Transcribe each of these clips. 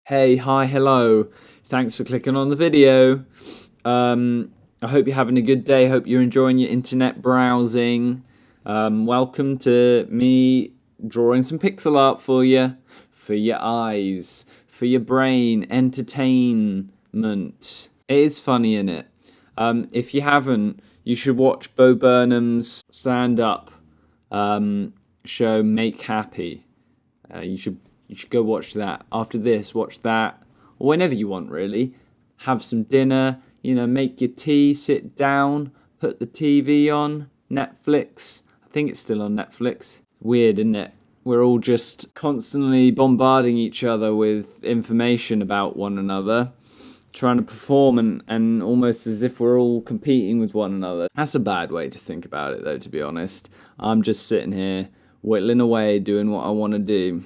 Hey, hi, hello. Thanks for clicking on the video. I hope you're having a good day. Hope you're enjoying your internet browsing. Welcome to me drawing some pixel art for you, for your eyes, for your brain, entertainment. It is funny, innit? If you haven't, you should watch Bo Burnham's stand-up show, Make Happy. You should go watch that. After this, watch that, or whenever you want, really. Have some dinner, make your tea, sit down, put the TV on, Netflix. I think it's still on Netflix. Weird, isn't it? We're all just constantly bombarding each other with information about one another, trying to perform and almost as if we're all competing with one another. That's a bad way to think about it, though, to be honest. I'm just sitting here, whittling away, doing what I want to do.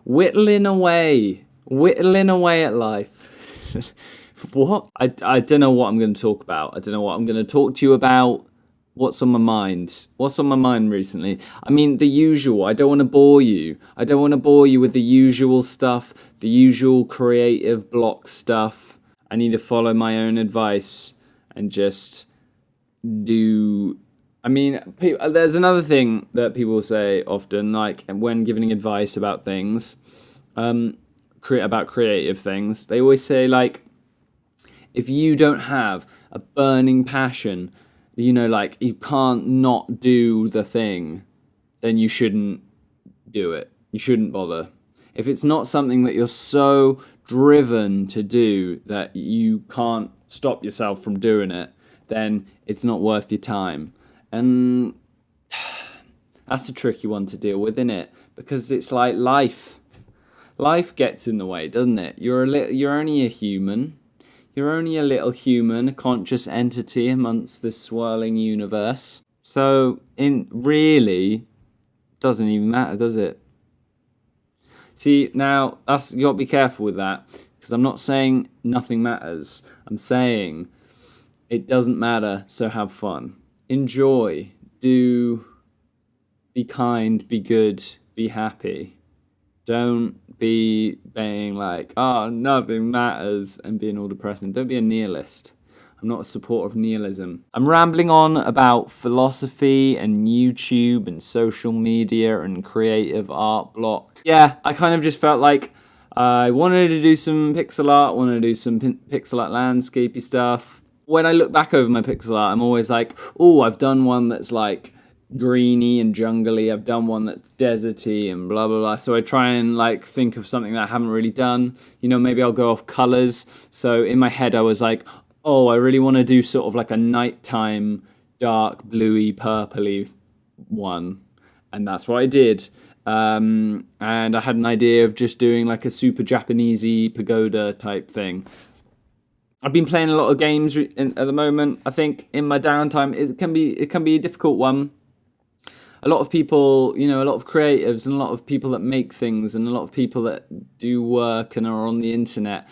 Whittling away at life. What? I don't know what I'm going to talk about. I don't know what I'm going to talk to you about. What's on my mind? What's on my mind recently? I mean, the usual. I don't want to bore you. I don't want to bore you with the usual stuff, the usual creative block stuff. I need to follow my own advice and just do... I mean, there's another thing that people say often, like when giving advice about things, about creative things. They always say, like, if you don't have a burning passion, like you can't not do the thing, then you shouldn't do it. You shouldn't bother. If it's not something that you're so driven to do that you can't stop yourself from doing it, then it's not worth your time. And that's a tricky one to deal with, isn't it? Because it's like life. Life gets in the way, doesn't it? You're only a human. You're only a little human, a conscious entity amongst this swirling universe. So, really, doesn't even matter, does it? See, now, you got to be careful with that, because I'm not saying nothing matters. I'm saying it doesn't matter, so have fun. Enjoy, be kind, be good, be happy. Don't be being like, nothing matters, and being all depressing. Don't be a nihilist. I'm not a supporter of nihilism. I'm rambling on about philosophy and YouTube and social media and creative art block. Yeah, I kind of just felt like I wanted to do some pixel art, wanted to do some pixel art landscapey stuff. When I look back over my pixel art, I'm always like, I've done one that's like greeny and jungly. I've done one that's deserty and blah, blah, blah. So I try and like think of something that I haven't really done. Maybe I'll go off colors. So in my head, I was like, I really want to do sort of like a nighttime, dark, bluey, purpley one. And that's what I did. And I had an idea of just doing like a super Japanesey pagoda type thing. I've been playing a lot of games at the moment. I think in my downtime, it can be a difficult one. A lot of people, a lot of creatives and a lot of people that make things and a lot of people that do work and are on the internet.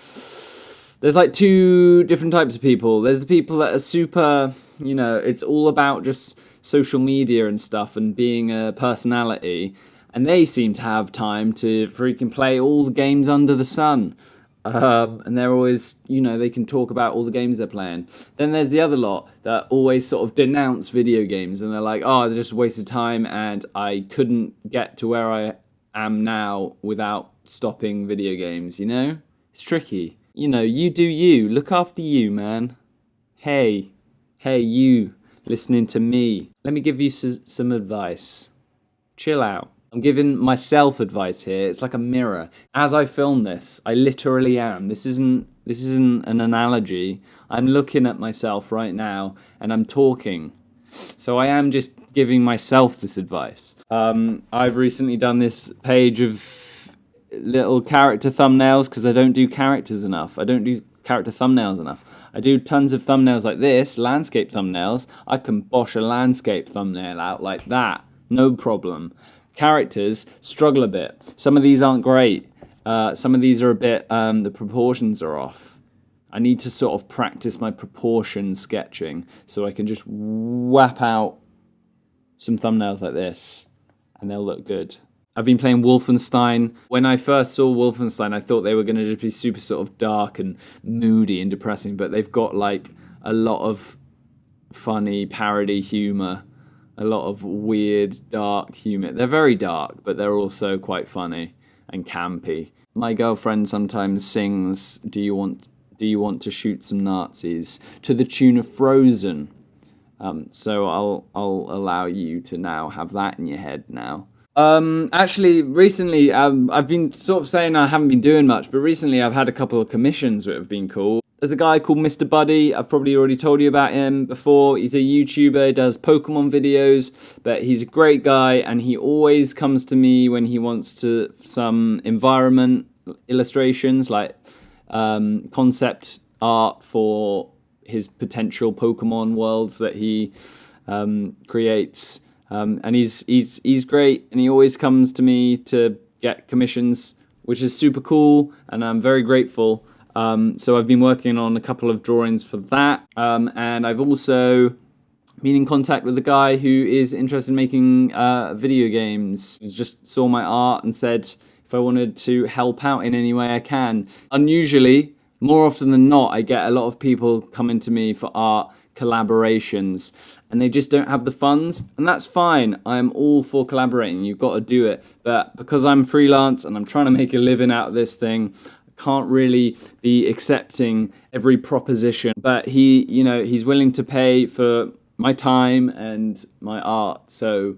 There's like two different types of people. There's the people that are super, it's all about just social media and stuff and being a personality. And they seem to have time to freaking play all the games under the sun. And they're always, they can talk about all the games they're playing. Then there's the other lot that always sort of denounce video games. And they're like, it's just a waste of time. And I couldn't get to where I am now without stopping video games, It's tricky. You do you. Look after you, man. Hey, you listening to me. Let me give you some advice. Chill out. I'm giving myself advice here. It's like a mirror. As I film this, I literally am. This isn't an analogy. I'm looking at myself right now and I'm talking. So I am just giving myself this advice. I've recently done this page of little character thumbnails because I don't do characters enough. I don't do character thumbnails enough. I do tons of thumbnails like this, landscape thumbnails. I can bosh a landscape thumbnail out like that. No problem. Characters struggle a bit. Some of these aren't great. Some of these are a bit, the proportions are off. I need to sort of practice my proportion sketching so I can just whap out some thumbnails like this and they'll look good. I've been playing Wolfenstein. When I first saw Wolfenstein, I thought they were going to just be super sort of dark and moody and depressing, but they've got like a lot of funny parody humor, a lot of weird dark humor. They're very dark, but they're also quite funny and campy. My girlfriend sometimes sings "Do you want to shoot some Nazis?" to the tune of Frozen. So I'll allow you to now have that in your head now. Actually, recently, I've been sort of saying I haven't been doing much, but recently I've had a couple of commissions that have been cool. There's a guy called Mr. Buddy. I've probably already told you about him before. He's a YouTuber, he does Pokemon videos, but he's a great guy, and he always comes to me when he wants to some environment illustrations, like concept art for his potential Pokemon worlds that he creates. And he's great, and he always comes to me to get commissions, which is super cool, and I'm very grateful. So I've been working on a couple of drawings for that, and I've also been in contact with a guy who is interested in making video games. He just saw my art and said if I wanted to help out in any way I can. Unusually, more often than not, I get a lot of people coming to me for art collaborations, and they just don't have the funds, and that's fine. I'm all for collaborating. You've got to do it, but because I'm freelance and I'm trying to make a living out of this thing, I can't really be accepting every proposition. But he's willing to pay for my time and my art, so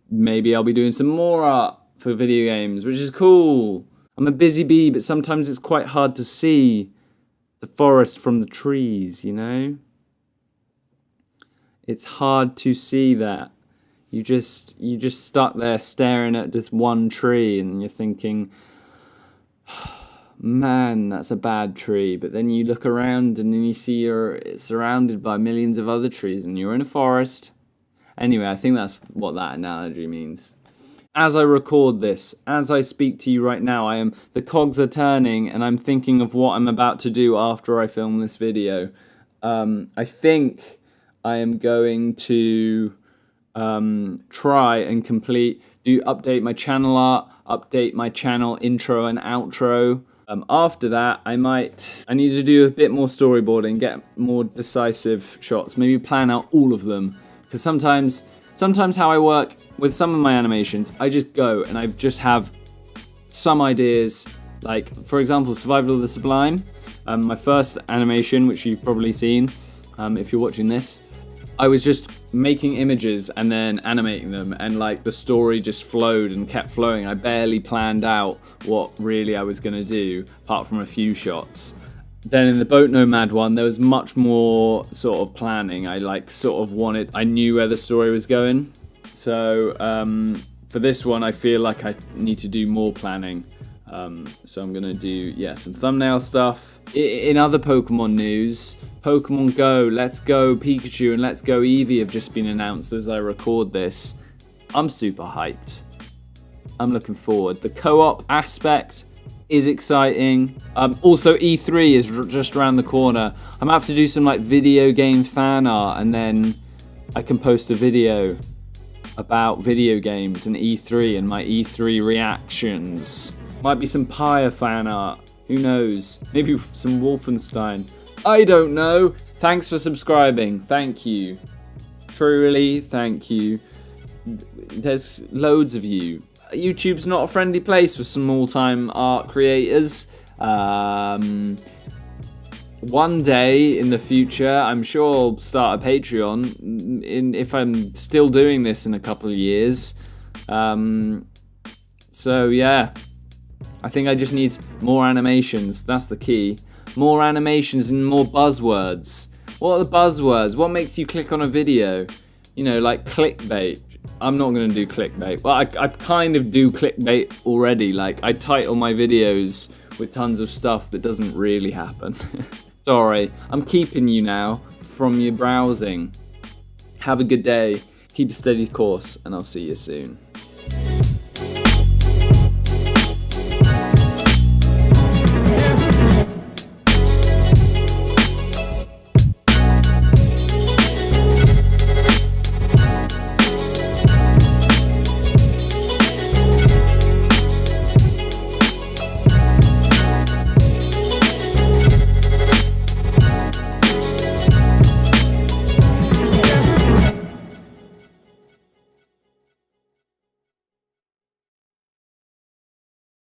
maybe I'll be doing some more art for video games, which is cool. I'm a busy bee, but sometimes it's quite hard to see the forest from the trees, you know? It's hard to see that. You just stuck there staring at this one tree, and you're thinking, man, that's a bad tree. But then you look around and then you see you're surrounded by millions of other trees and you're in a forest. Anyway, I think that's what that analogy means. As I record this, as I speak to you right now, the cogs are turning, and I'm thinking of what I'm about to do after I film this video. I think I am going to try and update my channel art, update my channel intro and outro. After that, I need to do a bit more storyboarding, get more decisive shots, maybe plan out all of them. Because sometimes how I work with some of my animations, I just go and I just have some ideas. Like, for example, Survival of the Sublime, my first animation, which you've probably seen if you're watching this. I was just making images and then animating them, and like the story just flowed and kept flowing. I barely planned out what really I was going to do, apart from a few shots. Then in the Boat Nomad one, there was much more sort of planning. I knew where the story was going. So for this one, I feel like I need to do more planning. So I'm gonna do some thumbnail stuff. In other Pokemon news, Pokemon Go, Let's Go Pikachu and Let's Go Eevee have just been announced as I record this. I'm super hyped. I'm looking forward. The co-op aspect is exciting. Also E3 is just around the corner. I'm gonna have to do some like video game fan art, and then I can post a video about video games and E3 and my E3 reactions. Might be some Pyre fan art. Who knows? Maybe some Wolfenstein. I don't know. Thanks for subscribing. Thank you. Truly, thank you. There's loads of you. YouTube's not a friendly place for small-time art creators. One day in the future, I'm sure I'll start a Patreon if I'm still doing this in a couple of years. So yeah. I think I just need more animations. That's the key. More animations and more buzzwords. What are the buzzwords? What makes you click on a video? You know, like clickbait. I'm not going to do clickbait. Well, I kind of do clickbait already. Like, I title my videos with tons of stuff that doesn't really happen. Sorry, I'm keeping you now from your browsing. Have a good day. Keep a steady course, and I'll see you soon.